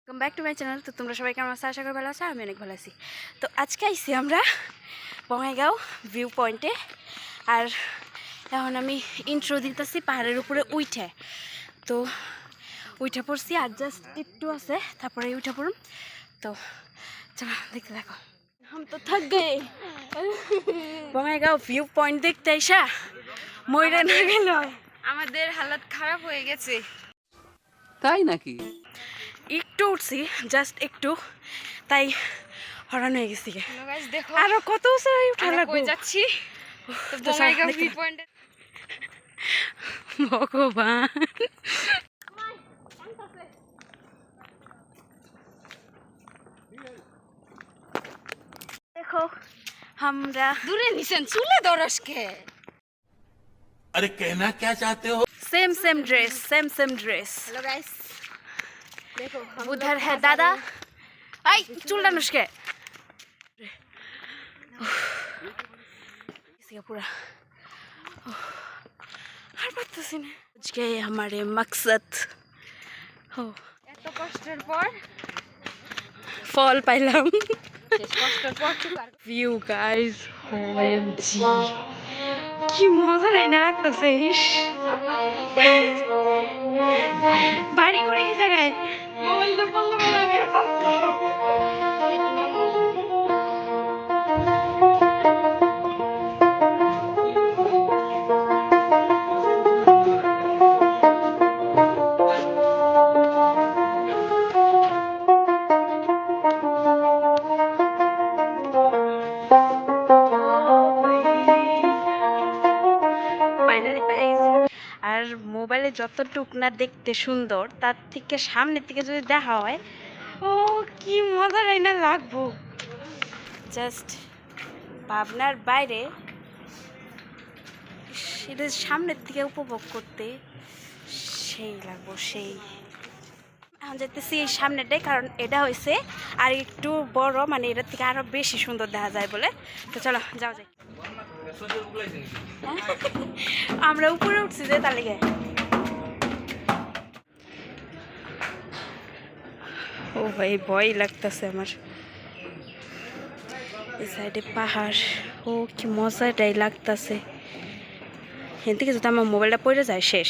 Welcome back to my channel. তো তোমরা সবাই কেমন আছো? আশা করি ভালো আছো। আমি অনেক ভালো আছি। তো আজকে আইছি আমরা বঙ্গাইগাঁও ভিউ পয়েন্টে। আর এখন আমি ইন্ট্রো দিতেছি পাহাড়ের উপরে উঠে। তো উঠে পড়ছি, আর জাস্ট একটু আছে, তারপরে উঠে পড়ুন। তো চলো দেখতে থাকো। हम तो थक गए বঙ্গাইগাঁও ভিউ পয়েন্ট দেখতে আইসা মইরা না গেল। আমাদের হালত খারাপ হয়ে গেছে। তাই নাকি? একটু উঠছি, জাস্ট একটু, তাই হরান হয়ে গেছি। গাইস দেখো আরো কত উঁচু উঠা আমরা লাগবে। কই যাচ্ছি? তো তো বঙ্গাইগাঁও দেখতে ভিউ থাকো। পয়েন্টে ভগবান, দেখো আমরা দূরে নিছেন চুলে দরসকে। अरे कहना क्या चाहते हो? Same dress. হ্যালো গাইস দেখো उधर है दादा। आई चुल नुस्के पूरा हर बात तो सीने पहुंच गए हमारे मकसद हो। এত কষ্টের পর फॉल पाइलाम। শেষ কষ্টের পর টুকার ভিউ গাইস, ওএমজি কি মজা না লাগতেছে। বাড়ি করে এই জায়গায় বলতে বলতে আমি আর মোবাইলে যতটুক না দেখতে সুন্দর, তার থেকে সামনের থেকে যদি দেখা হয়, ও কি মজা না লাগবো। জাস্ট ভাবনার বাইরে, সেটা সামনের থেকে উপভোগ করতে সেই লাগবো, সেই। এখন যেতেছি এই সামনেটাই, কারণ এটা হয়েছে আর একটু বড়, মানে এটার থেকে আরো বেশি সুন্দর দেখা যায় বলে। তো চলো যাওয়া যাক। আমরা উপরে উঠছি যে, তার লেগে। ও ভাই ভয় লাগতেছে আমার। এই সাইডে পাহাড়, ও কি মজাটাই লাগতেছে। এখান থেকে যদি আমার মোবাইলটা পড়ে যায়, শেষ,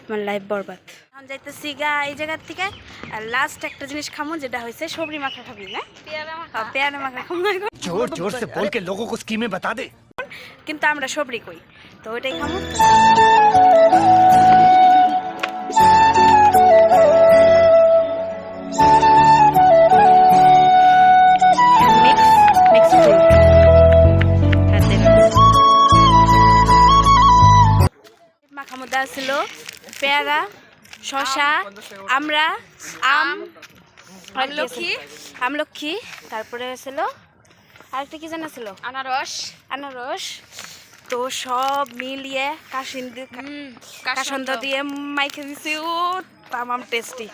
আমার লাইফ বরবাদ। এখন যাইতেছি গা এই জায়গার থেকে। আর লাস্ট একটা জিনিস খামো, যেটা হয়েছে সবরি মাখা খাবি না, পেয়ারা মাখা খাবো। जोर जोर से बोल के लोगों को स्कीमें बता दे। কিন্তু আমরা সবরি কই, তো ওইটাই খামো। মাখা মধ্যে ছিল পেয়ারা, শসা, আমরা, আমলক্ষী, তারপরে ছিল আরেকটা কি জানা ছিল, আনারস। তো সব মিলিয়ে কাসন্দ দিয়ে মাইকে দিছি। ও তামাম টেস্টি।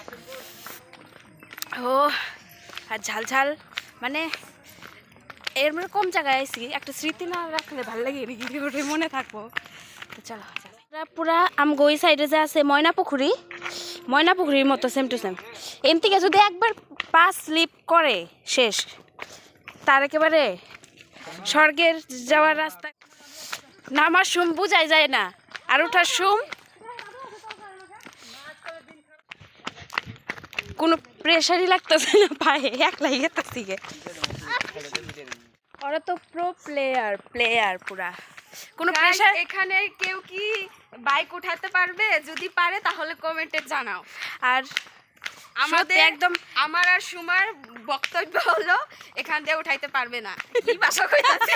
ও আর ঝাল ঝাল, মানে এর মানে কম জায়গায় আইসি, একটা স্মৃতি না রাখলে ভালো লাগে, ওটা মনে থাকবো। তো চলো পুরা আমগো ওই সাইডে যে আছে ময়না পুকুরির মতো সেম টু সেম। এম থেকে যদি একবার পা স্লিপ করে, শেষ, তার একেবারে স্বর্গের যাওয়ার রাস্তা। নামার সুম বুঝাই যায় না, আর ওঠার সুম কোনো প্রেশারই লাগতেছে না পায়ে, একলাই গেতেছি গে। ওরা তো প্রো প্লেয়ার পুরা, কোনো প্রেশার। এখানে কেউ কি বাইক উঠাতে পারবে? যদি পারে তাহলে কমেন্টে জানাও। আর আমাদের একদম আমার আর সুমার বক্তব্য হলো এখান দিয়ে উঠাইতে পারবে না। কি ভাষা কইতাছে?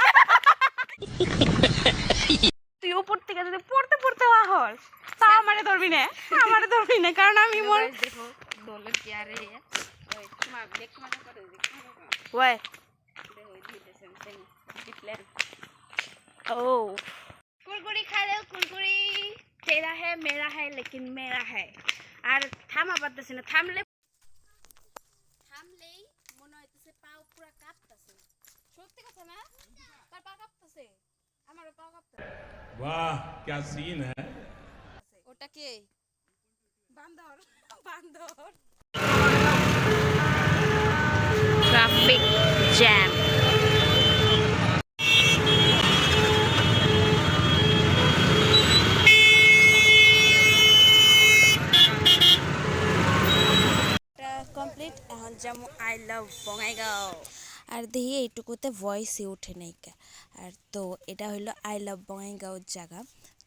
তুই উপর থেকে যদি পড়তে আহর, তা আমারে ধরবি না, কারণ আমি মন দেখো দলে কি আরে ওই সুমা দেখ মানে করে ওয়ে দেখো দিতেছেন সেই প্ল্যান। ओ कुरकुरी खा लो कुरकुरी, तेरा है मेरा है लेकिन मेरा है। আর থামা পারতেছি না, থামলেই মনে হইতেছে পা পুরো কাঁপতেছে। সত্যি কথা না, তার পা কাঁপতেছে, আমারও পা কাঁপতেছে। वाह क्या सीन है। ওটা কে? বান্দর জ্যাম। কমপ্লিট, এখন যেমন আই লাভ বঙ্গাইগাঁও। আর দেখি এইটুকুতে ভয়েসই ওঠে নাই। আর তো এটা হইলো আই লাভ বঙ্গাইগাঁও জায়গা।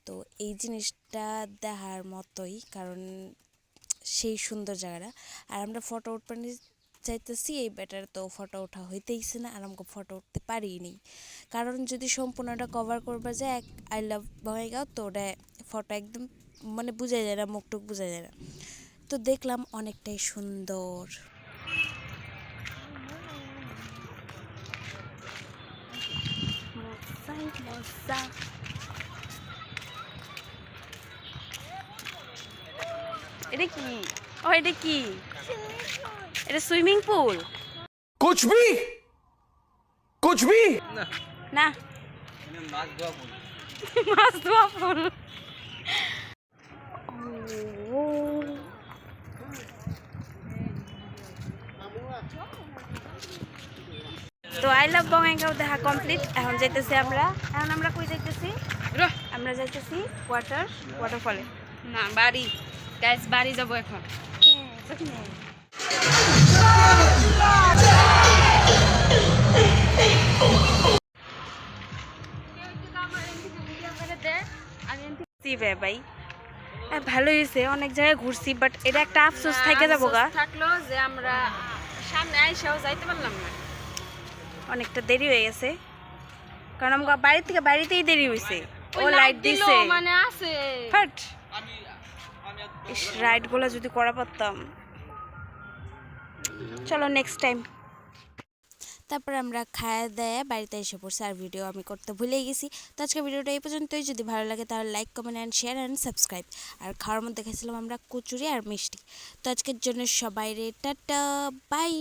তো এই জিনিসটা দেখার মতোই, কারণ সেই সুন্দর জায়গাটা। আর আমরা ফটো উঠতে চাইতেছি, এই বেটার তো ফটো ওঠা হইতেইছে না, আর আমাকে ফটো উঠতে পারিনি। কারণ যদি সম্পূর্ণটা কভার করবা যায় আই লাভ বঙ্গাইগাঁও, তো ওটা ফটো একদম মানে বোঝা যায় না, মুখটুক বোঝা যায় না। তো দেখলাম অনেকটাই সুন্দর। এটা কি? ও এটা কি? এটা সুইমিং পুল? कुछ भी না, মাছ ধোয়া পুল। তো আই লাভ বঙ্গাইগাঁও দেখা কমপ্লিট। এখন যাইতেছি আমরা, এখন আমরা কই যাইতেছি? আমরা যাইতেছি ওয়াটারফলে। না, বাড়ি গাইস, বাড়ি যাবো এখন। ভাই ভালো হয়েছে, অনেক জায়গায় ঘুরছি, বাট এটা একটা আফসোস থেকে যাবো গা। থাকলো যে আমরা সামনে আইসাও যাইতে পারলাম না। অনেকটা দেরি হয়ে গেছে, কারণ আমরা বাড়িতেই দেরি হয়েছে। ও ওই লাইট দিলো, দিছে মানে আছে বাট রাইড গুলো যদি করা পারতাম। চলো নেক্সট টাইম। তারপর আমরা খাওয়া দাওয়া বাড়িতে এসে পড়ছি, আর ভিডিও আমি করতে ভুলেই গেছি। তো আজকে ভিডিওটা এই পর্যন্তই। যদি ভালো লাগে তাহলে like, comment and share and subscribe. আর খাওয়ার মধ্যে খেয়েছিলাম আমরা কচুরি আর মিষ্টি। তো আজকের জন্য সবাই রে টাটা, বাই।